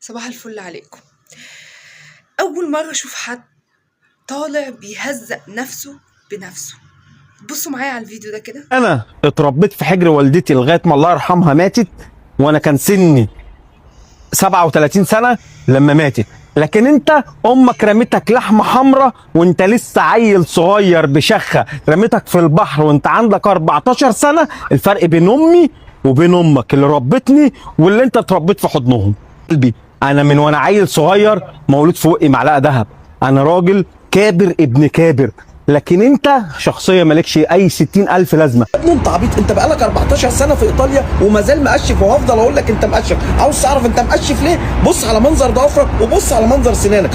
صباح الفل عليكم. أول مرة أشوف حد طالع بيهزق نفسه بنفسه. بصوا معايا على الفيديو ده كده. انا اتربيت في حجر والدتي لغايه ما الله يرحمها ماتت، وانا كان سني 37 سنه لما ماتت. لكن انت امك رميتك لحمه حمراء وانت لسه عيل صغير بشخه، رميتك في البحر وانت عندك 14 سنه. الفرق بين امي وبين امك اللي ربتني واللي انت اتربيت في حضنهم. قلبي انا من وانا عيل صغير مولود في بقي معلقه ذهب. انا راجل كابر ابن كابر، لكن انت شخصيه مالكش اي 60,000 لازمه. يا ابني انت عبيط، انت بقالك 14 سنه في ايطاليا وما زال مقشف، وهفضل اقول لك انت مقشف. عاوز تعرف انت مقشف ليه؟ بص على منظر ضوافرك وبص على منظر سنانك.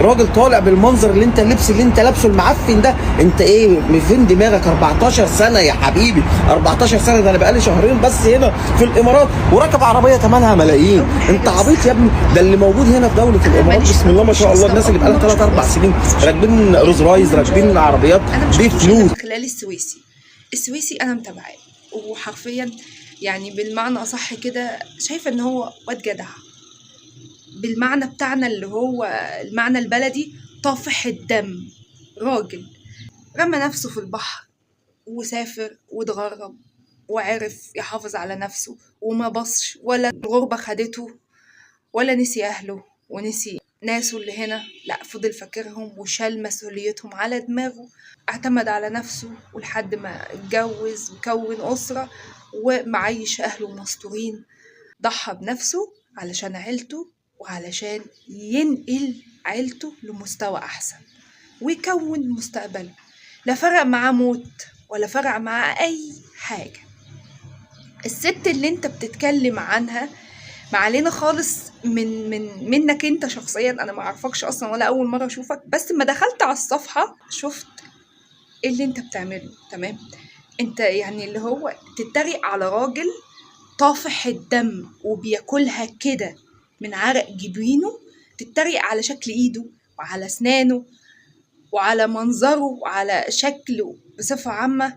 راجل طالع بالمنظر اللي انت اللبس اللي انت لابسه المعفن ده، انت ايه من فين دماغك؟ 14 سنه يا حبيبي، 14 سنه. ده انا بقالي شهرين بس هنا في الامارات وراكب عربيه ثمنها ملايين. انت عبيط يا ابني، ده اللي موجود هنا في دوله الامارات بسم الله ما شاء الله. الناس اللي بقالها 3 4 سنين راكبين روز رايز، راكبين عربيات بفلوس. من خلال السويسي أنا متابعاه، وحرفيا يعني بالمعنى أصح كده شايفة إن هو واد جدع، بالمعنى بتاعنا اللي هو المعنى البلدي، طافح الدم. راجل رمى نفسه في البحر وسافر واتغرب وعرف يحافظ على نفسه، وما بصش ولا الغربة خدته ولا نسي أهله ونسي ناسه اللي هنا. لا، فضل فاكرهم وشال مسؤوليتهم على دماغه، اعتمد على نفسه ولحد ما اتجوز وكون أسرة ومعيش أهله مستورين. ضحى بنفسه علشان عيلته وعلشان ينقل عيلته لمستوى أحسن ويكون مستقبله. لا فرق معاه موت ولا فرق معاه أي حاجة. الست اللي انت بتتكلم عنها ما علينا خالص منك انت شخصيا، انا ما اعرفكش اصلا ولا اول مره اشوفك، بس ما دخلت على الصفحه شفت ايه اللي انت بتعمله. تمام، انت يعني اللي هو تتريق على راجل طافح الدم وبياكلها كده من عرق جبينه، تتريق على شكل ايده وعلى اسنانه وعلى منظره وعلى شكله بصفه عامه،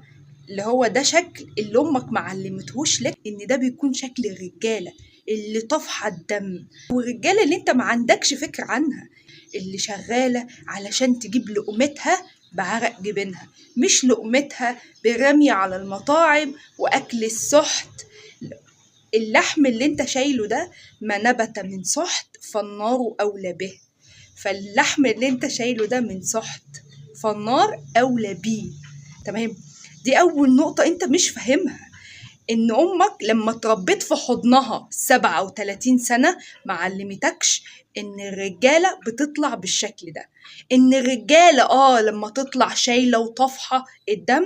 اللي هو ده شكل اللي امك معلمتهوش لك ان ده بيكون شكل الرجاله اللي طافحه الدم، والرجاله اللي انت ما عندكش فكره عنها، اللي شغاله علشان تجيب لقمتها بعرق جبينها، مش لقمتها برمي على المطاعم واكل السحت. اللحم اللي انت شايله ده ما نبت من سحت فالنار اولى به، فاللحم اللي انت شايله ده من سحت فالنار اولى بيه. تمام، دي اول نقطة انت مش فاهمها، ان امك لما اتربيت في حضنها 37 سنة معلمتكش ان الرجالة بتطلع بالشكل ده، ان الرجالة لما تطلع شايلة وطافحة الدم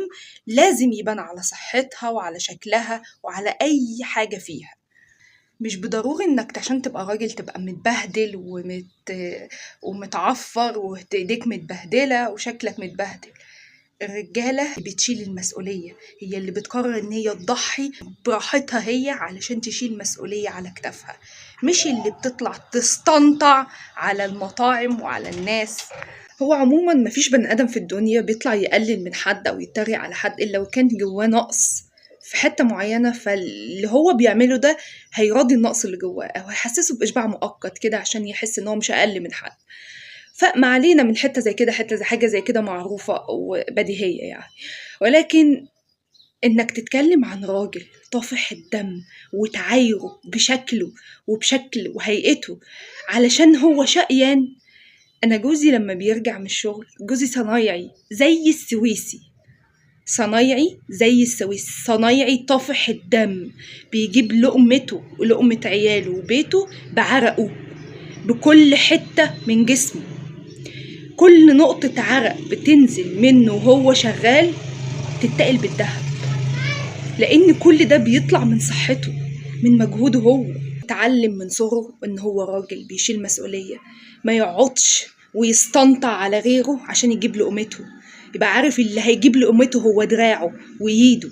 لازم يبان على صحتها وعلى شكلها وعلى اي حاجة فيها. مش بضروري انك عشان تبقى راجل تبقى متبهدل ومتعفر وايديك متبهدلة وشكلك متبهدل. الرجالة بتشيل المسؤولية، هي اللي بتقرر ان هي تضحي براحتها هي علشان تشيل مسؤولية على كتافها، مش اللي بتطلع تستنطع على المطاعم وعلى الناس. هو عموما مفيش بني ادم في الدنيا بيطلع يقلل من حد او يتريق على حد الا لو كان جواه نقص في حتة معينة، فاللي هو بيعمله ده هيراضي النقص اللي جواه او هيحسسه بإشباع مؤقت كده عشان يحس ان هو مش اقل من حد. فما علينا من حتة زي كده، حتة زي حاجة زي كده معروفة وبديهية يعني، ولكن إنك تتكلم عن راجل طافح الدم وتعايره بشكله وبشكل وهيئته علشان هو شقيان. أنا جوزي لما بيرجع من الشغل، جوزي صنايعي زي السويسي، صنايعي طافح الدم، بيجيب لقمته ولقمة عياله وبيته بعرقه، بكل حتة من جسمه. كل نقطة عرق بتنزل منه وهو شغال تتقل بالذهب، لأن كل ده بيطلع من صحته من مجهوده هو. اتعلم من صغره إن هو راجل بيشيل مسؤولية، ما يقعدش ويستنطع على غيره عشان يجيب لقمته، يبقى عارف اللي هيجيب لقمته هو دراعه ويده.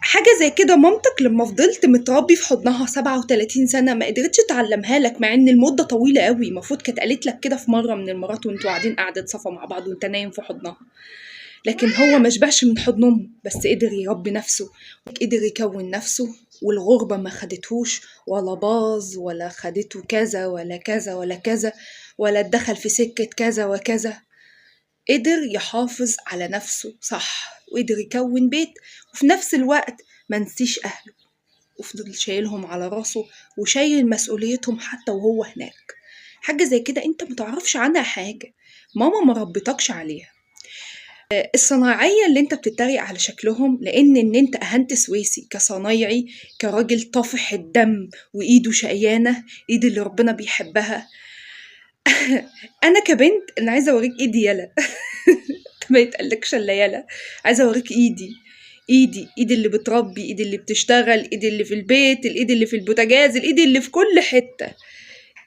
حاجة زي كده مامتك لما فضلت متربي في حضنها 37 سنة ما قدرتش تعلمها لك، مع ان المدة طويلة قوي. المفروض كانت قالت لك كده في مرة من المرات وانتوا قاعدين قعدة صفا مع بعض وانت نايم في حضنها، لكن هو ما شبعش من حضن امه، بس قدر يربي نفسه، قدر يكون نفسه والغربة ما خدتهوش ولا باظ ولا خدته كذا ولا كذا ولا كذا ولا اتدخل في سكة كذا وكذا. قدر يحافظ على نفسه صح، وقدر يكون بيت، وفي نفس الوقت ما نسيش أهله، وفضل شايلهم على راسه وشايل مسؤوليتهم حتى وهو هناك. حاجة زي كده انت متعرفش عنها حاجة، ماما ما ربتكش عليها. الصناعية اللي انت بتتريق على شكلهم، لان انت اهنت سويسي كصنايعي، كراجل طافح الدم وايده شقيانة، ايد اللي ربنا بيحبها. انا كبنت انا عايزة اوريك ايدي يلا. ما يتقلكش الا يلا، عايزة اوريك ايدي اللي بتربي، ايدي اللي بتشتغل، ايدي اللي في البيت، الايد اللي في البوتاجاز، الايد اللي في كل حتة.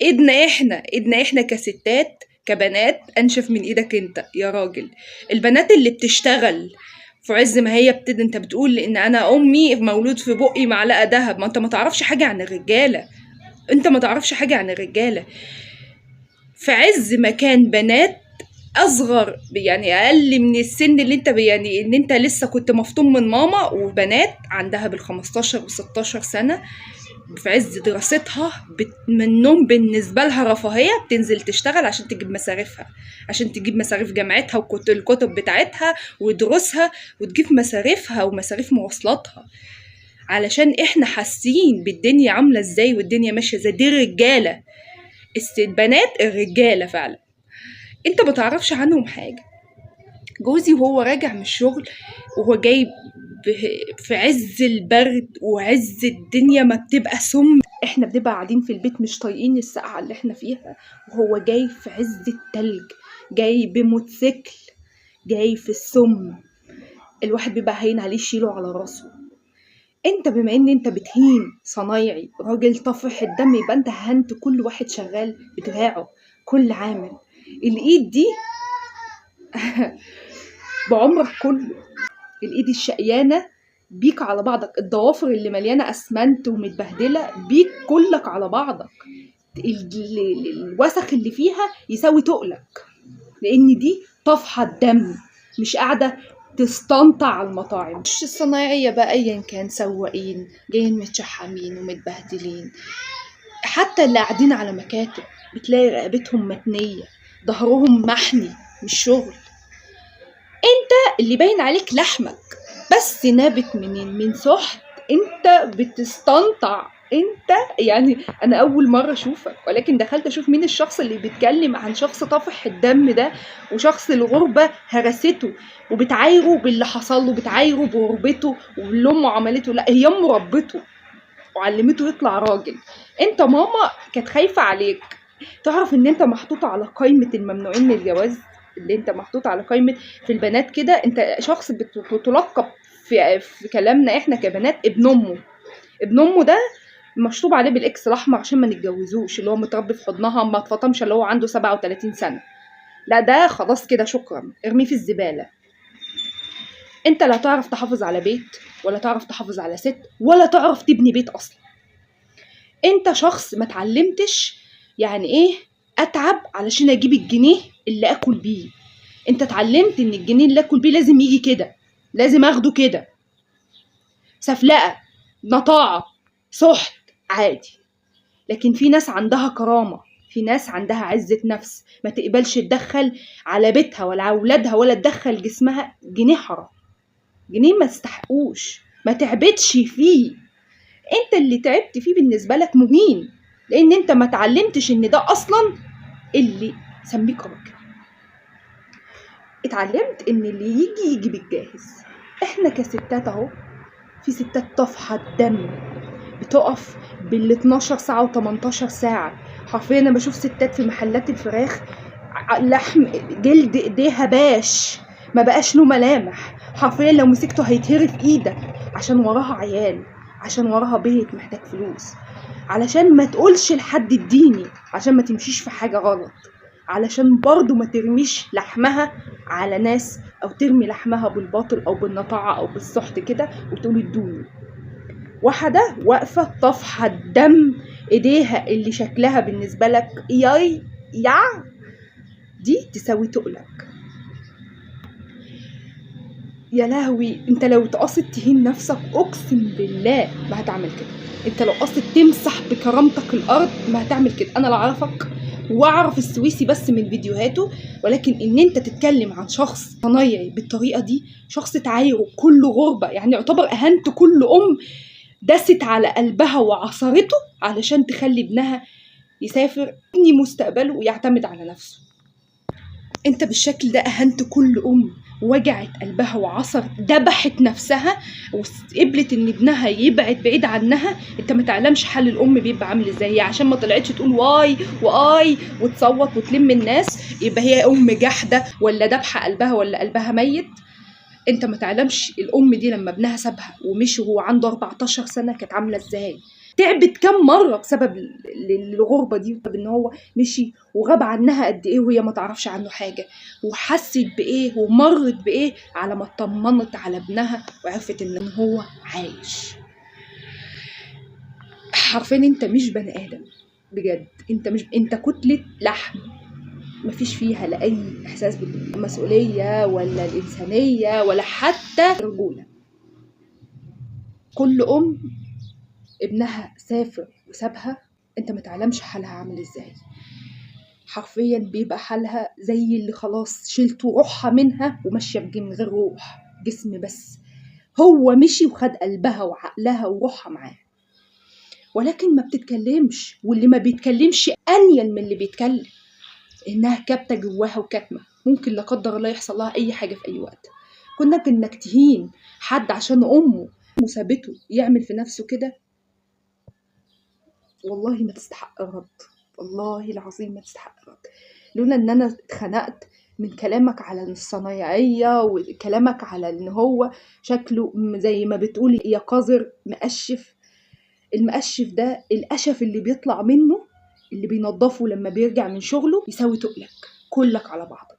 ايدنا احنا كستات كبنات انشف من ايدك انت يا راجل. البنات اللي بتشتغل في عز ما هي انت بتقول ان انا امي مولود في بقي معلقه دهب، ما انت ما تعرفش حاجه عن الرجاله، في عز ما كان بنات اصغر يعني اقل من السن اللي انت يعني ان انت لسه كنت مفطوم من ماما، وبنات عندها بال15 و16 سنه في عز دراستها منهم بالنسبة لها رفاهية، بتنزل تشتغل عشان تجيب مصاريفها، عشان تجيب مصاريف جامعتها والكتب بتاعتها ودروسها، وتجيب مصاريفها ومصاريف مواصلاتها، علشان احنا حاسين بالدنيا عاملة ازاي والدنيا ماشية ازاي. دي رجالة، البنات الرجالة فعلا انت ما تعرفش عنهم حاجة. جوزي وهو راجع من الشغل وهو جاي في عز البرد وعز الدنيا ما بتبقى سم، احنا بنبقى قاعدين في البيت مش طايقين السقعة اللي احنا فيها، وهو جاي في عز التلج، جاي بموتوسيكل، جاي في السم، الواحد بيبقى هين عليه يشيله على راسه. انت بما ان انت بتهين صنايعي راجل طفح الدم، يبقى انت هنت كل واحد شغال بدراعه، كل عامل. الايد دي بعمرك كله، الايد الشقيانة بيك على بعضك، الضوافر اللي مليانة اسمنت ومتبهدلة بيك كلك على بعضك، الوسخ اللي فيها يساوي تقلك، لان دي طفحة دم، مش قاعدة تستنطع على المطاعم. مش الصنايعية بقى ايا كان، سواقين جايين متشحمين ومتبهدلين، حتى اللي قاعدين على مكاتب بتلاقي رقبتهم متنية، ظهرهم محني من الشغل. انت اللي باين عليك لحمك بس نابت من سحت، انت بتستنطع، انت يعني انا اول مرة اشوفك، ولكن دخلت اشوف مين الشخص اللي بيتكلم عن شخص طافح الدم ده، وشخص الغربة هرسته وبتعايره باللي حصل له، بتعايره بغربته واللي امه عملته. لا، هي امه ربته وعلمته يطلع راجل. انت ماما كانت خايفة عليك. تعرف ان انت محطوط على قائمة الممنوعين من الجواز، اللي انت محطوط على قائمة في البنات كده، انت شخص بتلقب في كلامنا احنا كبنات ابن امه ده مشطوب عليه بالاكس الاحمر عشان ما نتجوزوش، اللي هو متربي في حضنها ما اتفطمش اللي هو عنده 37 سنة. لا ده خلاص كده شكرا، ارميه في الزبالة. انت لا تعرف تحافظ على بيت، ولا تعرف تحافظ على ست، ولا تعرف تبني بيت اصلا. انت شخص ما اتعلمتش يعني ايه اتعب علشان اجيب الجنيه اللي اكل بيه. انت اتعلمت ان الجنيه اللي اكل بيه لازم يجي كده، لازم اخده كده، سفلقة، نطاعة، سحت، عادي. لكن في ناس عندها كرامة، في ناس عندها عزة نفس، ما تقبلش تدخل على بيتها ولا على اولادها ولا تدخل جسمها جنيه حرام، جنيه ما تستحقوش، ما تعبتش فيه. انت اللي تعبت فيه بالنسبة لك مهين، لان انت ما تعلمتش ان ده اصلا اللي سميك راجل. اتعلمت ان اللي يجي بالجاهز. احنا كستات اهو، في ستات طفحة الدم بتقف بال12 ساعة و18 ساعة. حرفيا انا بشوف ستات في محلات الفراخ لحم جلد ايديها باش، ما بقاش له ملامح، حرفيا لو مسكته هيتهري في ايدك، عشان وراها عيال، عشان وراها بيت محتاج فلوس، علشان ما تقولش لحد اديني، عشان ما تمشيش في حاجة غلط، علشان برضو ما ترميش لحمها على ناس، او ترمي لحمها بالباطل او بالنطاعة او بالسحت كده وتقول ادوني. واحدة واقفة طفحة الدم، ايديها اللي شكلها بالنسبة لك دي تساوي تقلك. يا لهوي، انت لو تقصد تهين نفسك اقسم بالله ما هتعمل كده. انت لو قصد تمسح بكرامتك الارض ما هتعمل كده. انا لا اعرفك واعرف السويسي بس من فيديوهاته، ولكن ان انت تتكلم عن شخص صنايعي بالطريقه دي، شخص تعايره كل غربه، يعني يعتبر اهنت كل ام دست على قلبها وعصرته علشان تخلي ابنها يسافر يبني مستقبله ويعتمد على نفسه. انت بالشكل ده اهنت كل ام وجعت قلبها وعصر ذبحت نفسها وقبلت ان ابنها يبعد بعيد عنها. انت ما تعلمش حل الام بيبقى عامل ازاي. هي عشان ما طلعتش تقول واي واي وتصوت وتلم الناس يبقى هي ام جحده ولا ذبحه قلبها ولا قلبها ميت. انت ما تعلمش الام دي لما ابنها سابها ومشي وهو عنده 14 سنه كانت عامله ازاي. تعبت كم مره بسبب الغربه دي، بسبب ان هو مشي وغاب عنها قد ايه وهي ما تعرفش عنه حاجه، وحست بايه ومرت بايه على ما اطمنت على ابنها وعرفت ان هو عايش. حرفيا انت مش بني ادم بجد. انت كتله لحم مفيش فيها لا اي احساس بالمسؤوليه ولا الانسانيه ولا حتى رجوله. كل ام ابنها سافر وسابها انت ما تعلمش حالها عامل ازاي. حرفيا بيبقى حالها زي اللي خلاص شلتوا روحها منها وماشيه من غير روح، جسم بس. هو مشي وخد قلبها وعقلها وروحها معاه، ولكن ما بتتكلمش. واللي ما بيتكلمش انيل من اللي بيتكلم، انها كابته جواها وكاتمه، ممكن لا قدر الله يحصل لها اي حاجه في اي وقت. كونك انك تهين حد عشان امه وسابته يعمل في نفسه كده، والله ما تستحق الرد، والله العظيم ما تستحق الرد. لولا ان انا اتخنقت من كلامك على الصنايعيه وكلامك على ان هو شكله زي ما بتقول يا قذر مقشف. المقشف ده القشف اللي بيطلع منه اللي بينضفه لما بيرجع من شغله يساوي تقلك كلك على بعضك.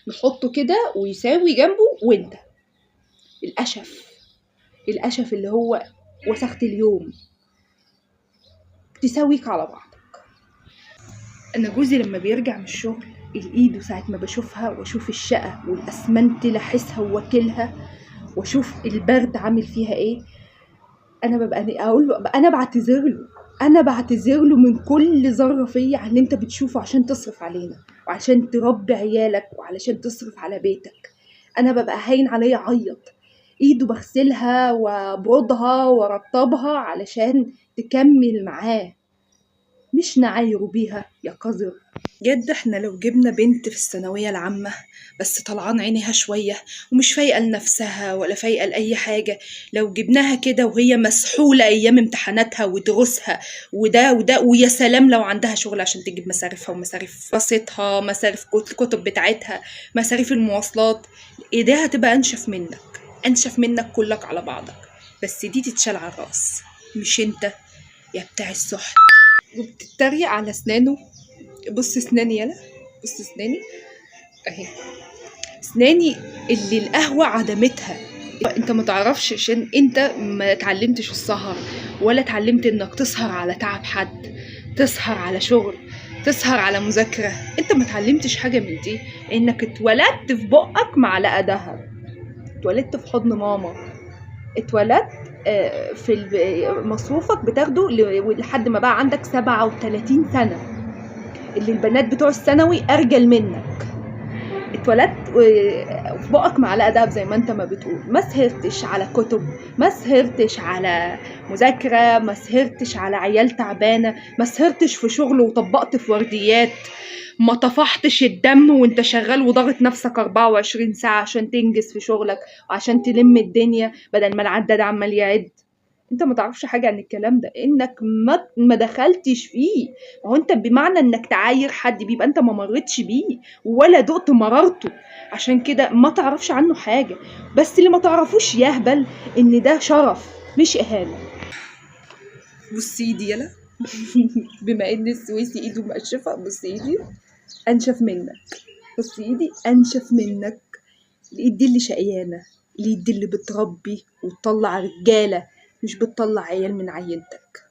نحطه كده ويساوي جنبه وانت القشف اللي هو وسخت اليوم تساويك على بعضك. انا جوزي لما بيرجع من الشغل الايد ساعة ما بشوفها واشوف الشقة والاسمنت لاحسها وواكلها واشوف البرد عامل فيها ايه، انا ببقى اقول له انا بعتذر له من كل ذره فيا عن اللي انت بتشوفه عشان تصرف علينا وعشان تربي عيالك وعلشان تصرف على بيتك. انا ببقى هين عليا اعيط، ايده بغسلها وابردها وارطبها علشان تكمل معاه، مش نعايره بيها يا قذر. جد احنا لو جبنا بنت في الثانوية العامة بس طلعان عينيها شوية ومش فايقة لنفسها ولا فايقة لأي حاجة، لو جبناها كده وهي مسحولة أيام امتحاناتها ودروسها وده ويا سلام لو عندها شغل عشان تجيب مصاريفها ومصاريف دراستها، مصاريف الكتب بتاعتها، مصاريف المواصلات، ايديها هتبقى أنشف منك كلك على بعضك. بس دي تتشال على الراس، مش انت يا بتاع السحت. وبتتريق على اسنانه. بص اسناني يلا، بص اسناني اهي، اسناني اللي القهوة عدمتها. انت ما تعرفش عشان انت ما اتعلمتش السهر ولا اتعلمت انك تسهر على تعب حد، تسهر على شغل، تسهر على مذاكرة. انت ما اتعلمتش حاجة من دي، انك اتولدت في بقك معلقة دهب، اتولدت في حضن ماما، اتولدت في مصروفك بتاخده لحد ما بقى عندك 37 سنة، اللي البنات بتوع الثانوي ارجل منك. اتولدت في بقك معلقه دهب زي ما انت ما بتقول. ما سهرتش على كتب، ما سهرتش على مذاكره، ما سهرتش على عيال تعبانه، ما سهرتش في شغل وطبقت في ورديات، ما طفحتش الدم وانت شغال وضغط نفسك 24 ساعه عشان تنجز في شغلك وعشان تلم الدنيا بدل ما العداد عمال يعد. انت ما تعرفش حاجه عن الكلام ده، انك ما دخلتش فيه. ما هو انت بمعنى انك تعاير حد بيبقى انت ما مرتش بيه ولا دقت مرارته، عشان كده ما تعرفش عنه حاجه. بس اللي ما تعرفوش يهبل ان ده شرف مش اهانه. بص ايدي يلا بما ان السويسي ايده مقشفه، بص ايدي انشف منك، بص ايدي انشف منك. الايد دي اللي شقيانه، الايد دي اللي بتربي وتطلع رجاله، مش بتطلع عيال من عينتك.